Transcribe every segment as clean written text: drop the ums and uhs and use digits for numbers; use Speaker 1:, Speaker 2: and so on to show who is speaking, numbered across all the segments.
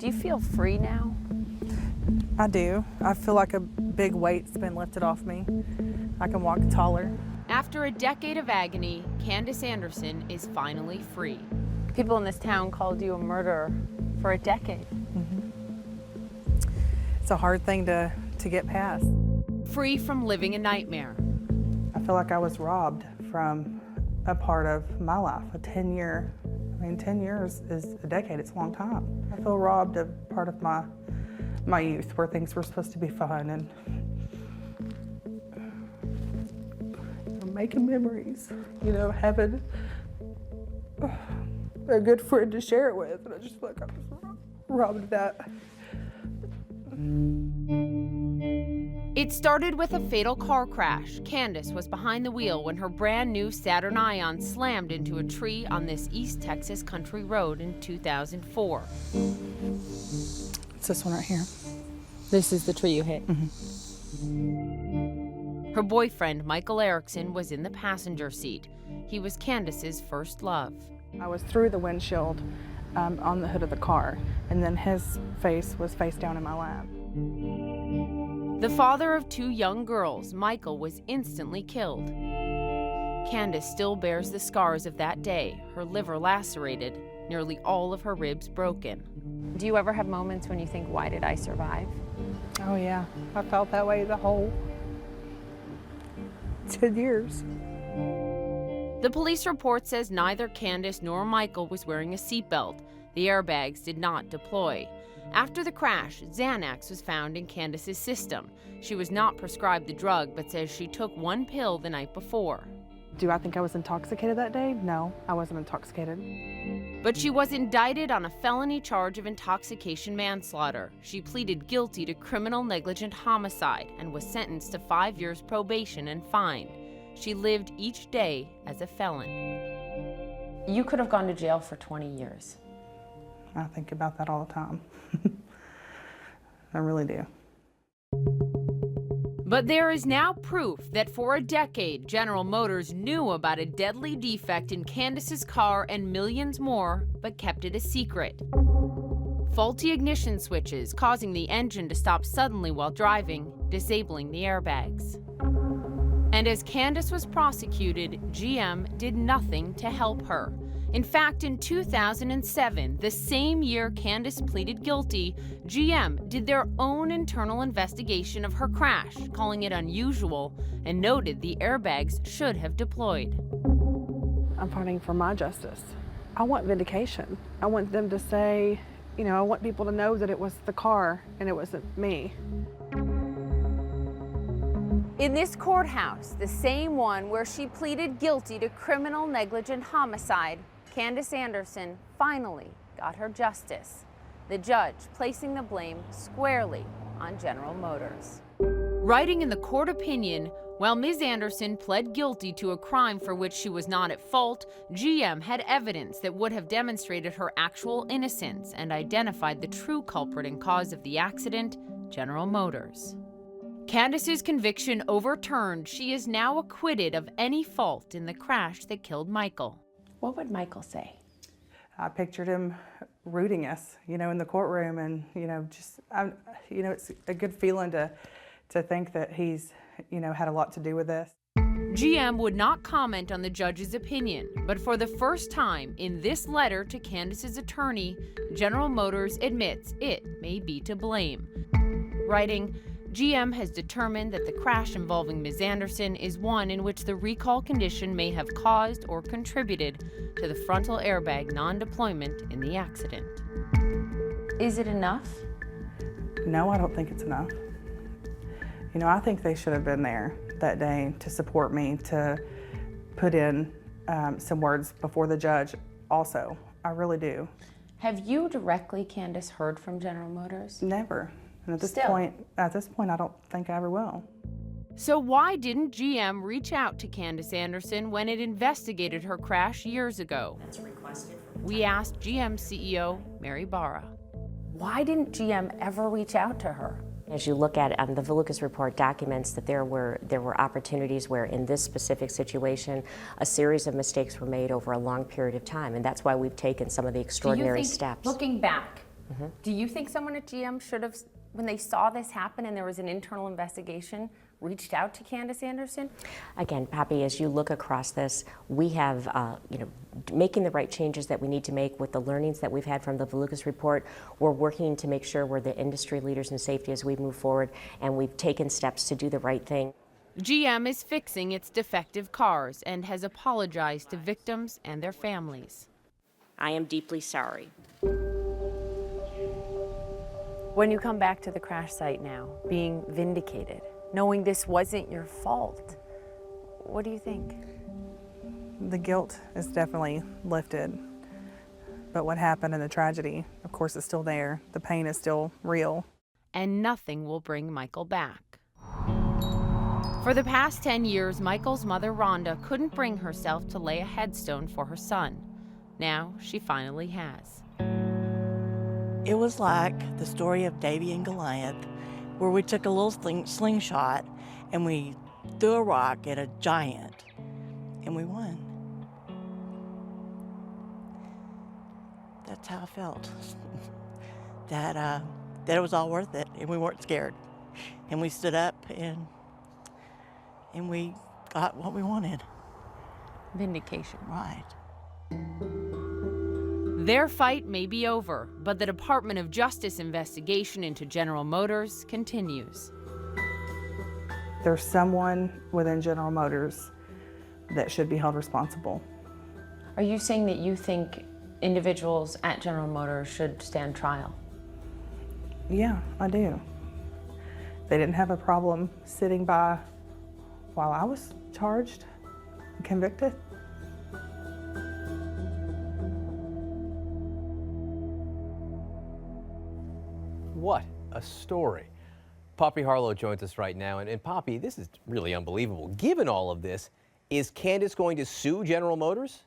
Speaker 1: Do you feel free now?
Speaker 2: I do. I feel like a big weight's been lifted off me. I can walk taller.
Speaker 3: After a decade of agony, Candace Anderson is finally free.
Speaker 1: People in this town called you a murderer for a decade.
Speaker 2: It's a hard thing to get past.
Speaker 3: Free from living a nightmare.
Speaker 2: I feel like I was robbed from a part of my life, a 10-year. I mean, 10 years is a decade, it's a long time. I feel robbed of part of my youth where things were supposed to be fun and making memories, you know, having a good friend to share it with. And I just feel like I was robbed of that.
Speaker 3: It started with a fatal car crash. Candace was behind the wheel when her brand new Saturn Ion slammed into a tree on this East Texas country road in 2004.
Speaker 2: It's this one right here.
Speaker 1: This is the tree you hit?
Speaker 3: Her boyfriend, Michael Erickson, was in the passenger seat. He was Candace's first love.
Speaker 2: I was through the windshield on the hood of the car, and then his face was face down in my lap.
Speaker 3: The father of 2 young girls, Michael was instantly killed. Candace still bears the scars of that day, her liver lacerated, nearly all of her ribs broken.
Speaker 1: Do you ever have moments when you think, why did I survive?
Speaker 2: Oh yeah, I felt that way the whole 10 years.
Speaker 3: The police report says neither Candace nor Michael was wearing a seatbelt. The airbags did not deploy. After the crash, Xanax was found in Candace's system. She was not prescribed the drug, but says she took 1 pill the night before.
Speaker 2: Do I think I was intoxicated that day? No, I wasn't intoxicated.
Speaker 3: But she was indicted on a felony charge of intoxication manslaughter. She pleaded guilty to criminal negligent homicide and was sentenced to 5 years probation and fined. She lived each day as a felon.
Speaker 1: You could have gone to jail for 20 years.
Speaker 2: I think about that all the time. I really do.
Speaker 3: But there is now proof that for a decade, General Motors knew about a deadly defect in Candace's car and millions more, but kept it a secret. Faulty ignition switches causing the engine to stop suddenly while driving, disabling the airbags. And as Candace was prosecuted, GM did nothing to help her. In fact, in 2007, the same year Candace pleaded guilty, GM did their own internal investigation of her crash, calling it unusual, and noted the airbags should have deployed.
Speaker 2: I'm fighting for my justice. I want vindication. I want them to say, you know, I want people to know that it was the car and it wasn't me.
Speaker 1: In this courthouse, the same one where she pleaded guilty to criminal negligent homicide, Candace Anderson finally got her justice. The judge placing the blame squarely on General Motors.
Speaker 3: Writing in the court opinion, while Ms. Anderson pled guilty to a crime for which she was not at fault, GM had evidence that would have demonstrated her actual innocence and identified the true culprit and cause of the accident, General Motors. Candace's conviction overturned, she is now acquitted of any fault in the crash that killed Michael.
Speaker 1: What would Michael say?
Speaker 2: I pictured him rooting us, you know, in the courtroom, and you know, it's a good feeling to think that he's, you know, had a lot to do with this.
Speaker 3: GM would not comment on the judge's opinion, but for the first time in this letter to Candace's attorney, General Motors admits it may be to blame. Writing, GM has determined that the crash involving Ms. Anderson is one in which the recall condition may have caused or contributed to the frontal airbag non-deployment in the accident.
Speaker 1: Is it enough?
Speaker 2: No, I don't think it's enough. You know, I think they should have been there that day to support me, to put in some words before the judge also. I really do.
Speaker 1: Have you directly, Candace, heard from General Motors?
Speaker 2: Never. And at this point, I don't think I ever will.
Speaker 3: So why didn't GM reach out to Candace Anderson when it investigated her crash years ago? We asked GM CEO Mary Barra.
Speaker 1: Why didn't GM ever reach out to her?
Speaker 4: As you look at it, the Valukas report documents that there were opportunities where in this specific situation, a series of mistakes were made over a long period of time, and that's why we've taken some of the extraordinary steps.
Speaker 1: Looking back, Do you think someone at GM should have, when they saw this happen and there was an internal investigation, reached out to Candace Anderson?
Speaker 4: Again, Poppy, as you look across this, we have, making the right changes that we need to make with the learnings that we've had from the Valucas report. We're working to make sure we're the industry leaders in safety as we move forward, and we've taken steps to do the right thing.
Speaker 3: GM is fixing its defective cars and has apologized to victims and their families.
Speaker 4: I am deeply sorry.
Speaker 1: When you come back to the crash site now, being vindicated, knowing this wasn't your fault, what do you think?
Speaker 2: The guilt is definitely lifted, but what happened in the tragedy, of course, is still there. The pain is still real.
Speaker 3: And nothing will bring Michael back. For the past 10 years, Michael's mother, Rhonda, couldn't bring herself to lay a headstone for her son. Now she finally has.
Speaker 5: It was like the story of David and Goliath, where we took a little slingshot and we threw a rock at a giant, and we won. That's how I felt. that it was all worth it, and we weren't scared, and we stood up and we got what we wanted.
Speaker 1: Vindication.
Speaker 5: Right.
Speaker 3: Their fight may be over, but the Department of Justice investigation into General Motors continues.
Speaker 2: There's someone within General Motors that should be held responsible.
Speaker 1: Are you saying that you think individuals at General Motors should stand trial?
Speaker 2: Yeah, I do. They didn't have a problem sitting by while I was charged and convicted.
Speaker 6: What a story. Poppy Harlow joins us right now. And Poppy, this is really unbelievable. Given all of this, is Candace going to sue General Motors?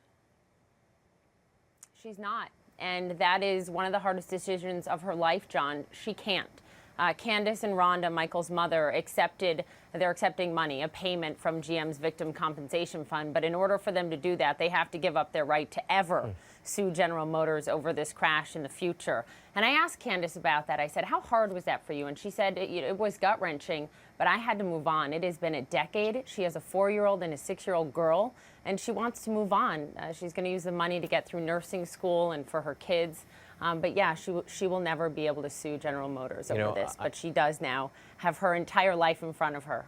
Speaker 1: She's not. And that is one of the hardest decisions of her life, John. She can't. Candace and Rhonda, Michael's mother, they're accepting money, a payment from GM's Victim Compensation Fund. But in order for them to do that, they have to give up their right to ever sue General Motors over this crash in the future. And I asked Candace about that. I said, how hard was that for you? And she said, it was gut-wrenching, but I had to move on. It has been a decade. She has a 4-year-old and a 6-year-old girl, and she wants to move on. She's going to use the money to get through nursing school and for her kids. But yeah, she will never be able to sue General Motors over this, but she does now have her entire life in front of her.